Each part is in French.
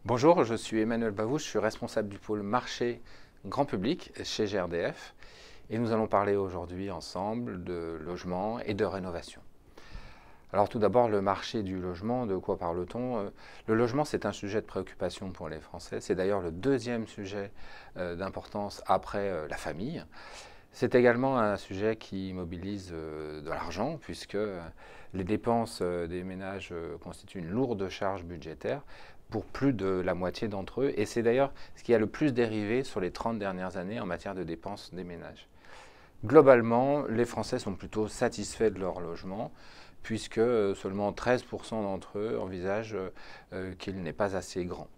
Bonjour, je suis Emmanuel Bavouche, je suis responsable du pôle marché grand public chez GRDF et nous allons parler aujourd'hui ensemble de logement et de rénovation. Alors tout d'abord, le marché du logement, de quoi parle-t-on? Le logement, c'est un sujet de préoccupation pour les Français. C'est d'ailleurs le deuxième sujet d'importance après la famille. C'est également un sujet qui mobilise de l'argent puisque les dépenses des ménages constituent une lourde charge budgétaire pour plus de la moitié d'entre eux. Et c'est d'ailleurs ce qui a le plus dérivé sur les 30 dernières années en matière de dépenses des ménages. Globalement, les Français sont plutôt satisfaits de leur logement puisque seulement 13% d'entre eux envisagent qu'il n'est pas assez grand.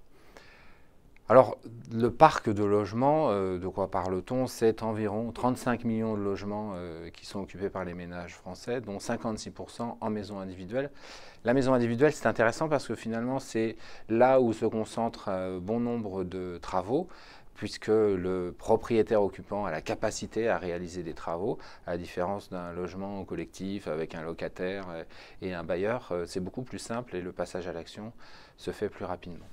Alors, le parc de logements, de quoi parle-t-on? C'est environ 35 millions de logements qui sont occupés par les ménages français, dont 56% en maison individuelle. La maison individuelle, c'est intéressant parce que finalement, c'est là où se concentre bon nombre de travaux, puisque le propriétaire occupant a la capacité à réaliser des travaux, à la différence d'un logement collectif avec un locataire et un bailleur. C'est beaucoup plus simple et le passage à l'action se fait plus rapidement.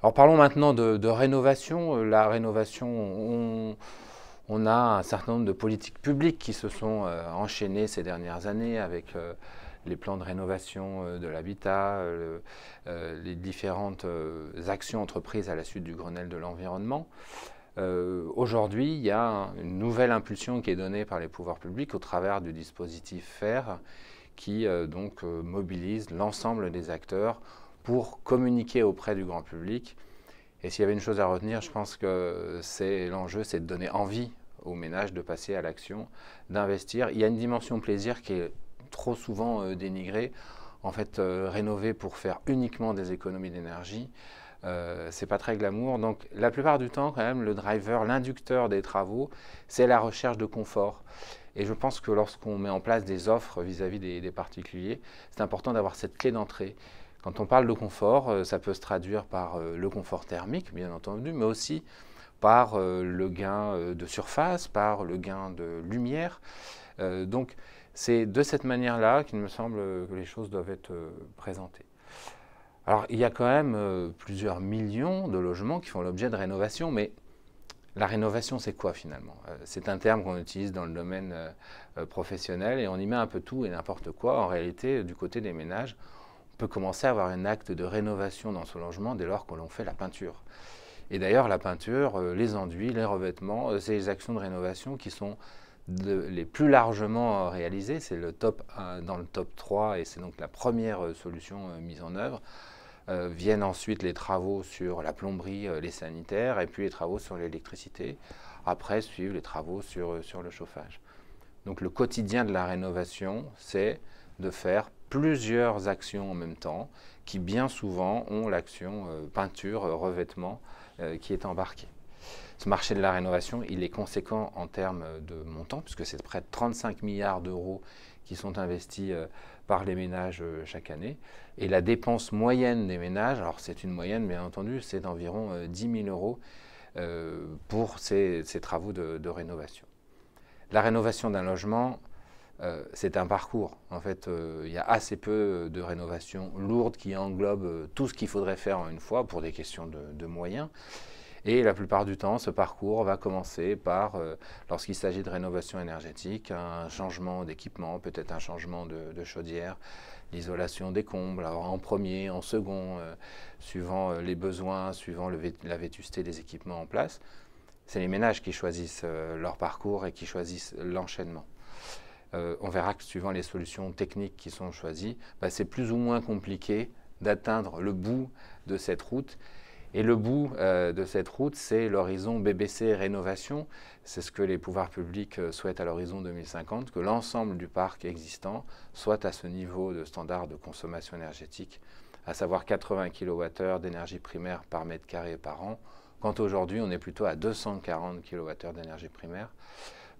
Alors parlons maintenant de rénovation. La rénovation, on a un certain nombre de politiques publiques qui se sont enchaînées ces dernières années avec les plans de rénovation de l'habitat, les différentes actions entreprises à la suite du Grenelle de l'environnement. Aujourd'hui, il y a une nouvelle impulsion qui est donnée par les pouvoirs publics au travers du dispositif FAIRE qui mobilise l'ensemble des acteurs pour communiquer auprès du grand public. Et s'il y avait une chose à retenir, je pense que l'enjeu, c'est de donner envie aux ménages de passer à l'action, d'investir. Il y a une dimension plaisir qui est trop souvent dénigrée. En fait, rénover pour faire uniquement des économies d'énergie, c'est pas très glamour. Donc la plupart du temps, quand même, le driver, l'inducteur des travaux, c'est la recherche de confort. Et je pense que lorsqu'on met en place des offres vis-à-vis des particuliers, c'est important d'avoir cette clé d'entrée. Quand on parle de confort, ça peut se traduire par le confort thermique, bien entendu, mais aussi par le gain de surface, par le gain de lumière. Donc, c'est de cette manière-là qu'il me semble que les choses doivent être présentées. Alors, il y a quand même plusieurs millions de logements qui font l'objet de rénovation, mais la rénovation, c'est quoi finalement? C'est un terme qu'on utilise dans le domaine professionnel et on y met un peu tout et n'importe quoi. En réalité, du côté des ménages, on peut commencer à avoir un acte de rénovation dans son logement dès lors que l'on fait la peinture. Et d'ailleurs, la peinture, les enduits, les revêtements, c'est les actions de rénovation qui sont les plus largement réalisées. C'est le top 1 dans le top 3 et c'est donc la première solution mise en œuvre. Viennent ensuite les travaux sur la plomberie, les sanitaires et puis les travaux sur l'électricité. Après suivent les travaux sur le chauffage. Donc le quotidien de la rénovation, c'est de faire plusieurs actions en même temps qui bien souvent ont l'action peinture, revêtement qui est embarquée. Ce marché de la rénovation, il est conséquent en termes de montant puisque c'est près de 35 milliards d'euros qui sont investis par les ménages chaque année. Et la dépense moyenne des ménages, alors c'est une moyenne bien entendu, c'est d'environ 10 000 euros pour ces travaux de rénovation. La rénovation d'un logement, c'est un parcours. En fait, il y a assez peu de rénovations lourdes qui englobent tout ce qu'il faudrait faire en une fois pour des questions de moyens. Et la plupart du temps, ce parcours va commencer par, lorsqu'il s'agit de rénovation énergétique, un changement d'équipement, peut-être un changement de chaudière, l'isolation des combles, alors en premier, en second, suivant les besoins, suivant la vétusté des équipements en place. C'est les ménages qui choisissent leur parcours et qui choisissent l'enchaînement. On verra que suivant les solutions techniques qui sont choisies, c'est plus ou moins compliqué d'atteindre le bout de cette route. Et le bout de cette route, c'est l'horizon BBC Rénovation. C'est ce que les pouvoirs publics souhaitent à l'horizon 2050, que l'ensemble du parc existant soit à ce niveau de standard de consommation énergétique, à savoir 80 kWh d'énergie primaire par mètre carré par an, quand aujourd'hui on est plutôt à 240 kWh d'énergie primaire.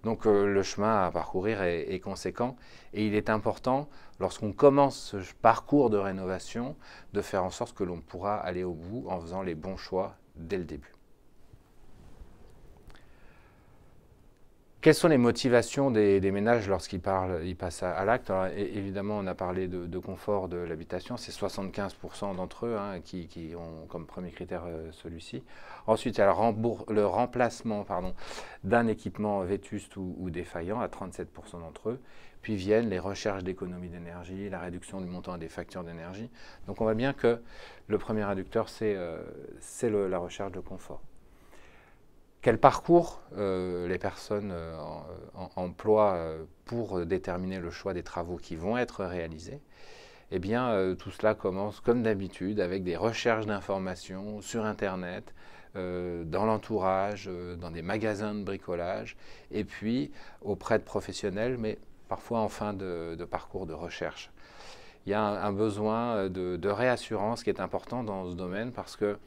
Donc le chemin à parcourir est conséquent et il est important, lorsqu'on commence ce parcours de rénovation, de faire en sorte que l'on pourra aller au bout en faisant les bons choix dès le début. Quelles sont les motivations des ménages lorsqu'ils passent à l'acte? Évidemment, on a parlé de confort de l'habitation, c'est 75% d'entre eux qui ont comme premier critère celui-ci. Ensuite, il y a le remplacement d'un équipement vétuste ou défaillant à 37% d'entre eux. Puis viennent les recherches d'économie d'énergie, la réduction du montant des factures d'énergie. Donc on voit bien que le premier inducteur, c'est la recherche de confort. Quel parcours les personnes emploient pour déterminer le choix des travaux qui vont être réalisés? Eh bien, tout cela commence comme d'habitude avec des recherches d'informations sur Internet, dans l'entourage, dans des magasins de bricolage, et puis auprès de professionnels, mais parfois en fin de parcours de recherche. Il y a un besoin de réassurance qui est important dans ce domaine parce que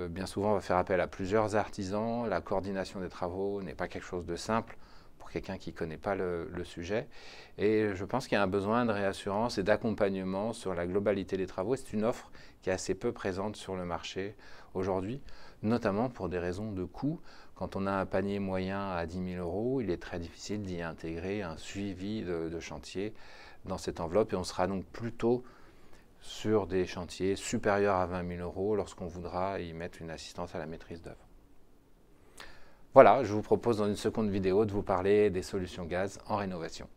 bien souvent, on va faire appel à plusieurs artisans. La coordination des travaux n'est pas quelque chose de simple pour quelqu'un qui ne connaît pas le sujet. Et je pense qu'il y a un besoin de réassurance et d'accompagnement sur la globalité des travaux. C'est une offre qui est assez peu présente sur le marché aujourd'hui, notamment pour des raisons de coût. Quand on a un panier moyen à 10 000 €, il est très difficile d'y intégrer un suivi de chantier dans cette enveloppe. Et on sera donc plutôt sur des chantiers supérieurs à 20 000 € lorsqu'on voudra y mettre une assistance à la maîtrise d'œuvre. Voilà, je vous propose dans une seconde vidéo de vous parler des solutions gaz en rénovation.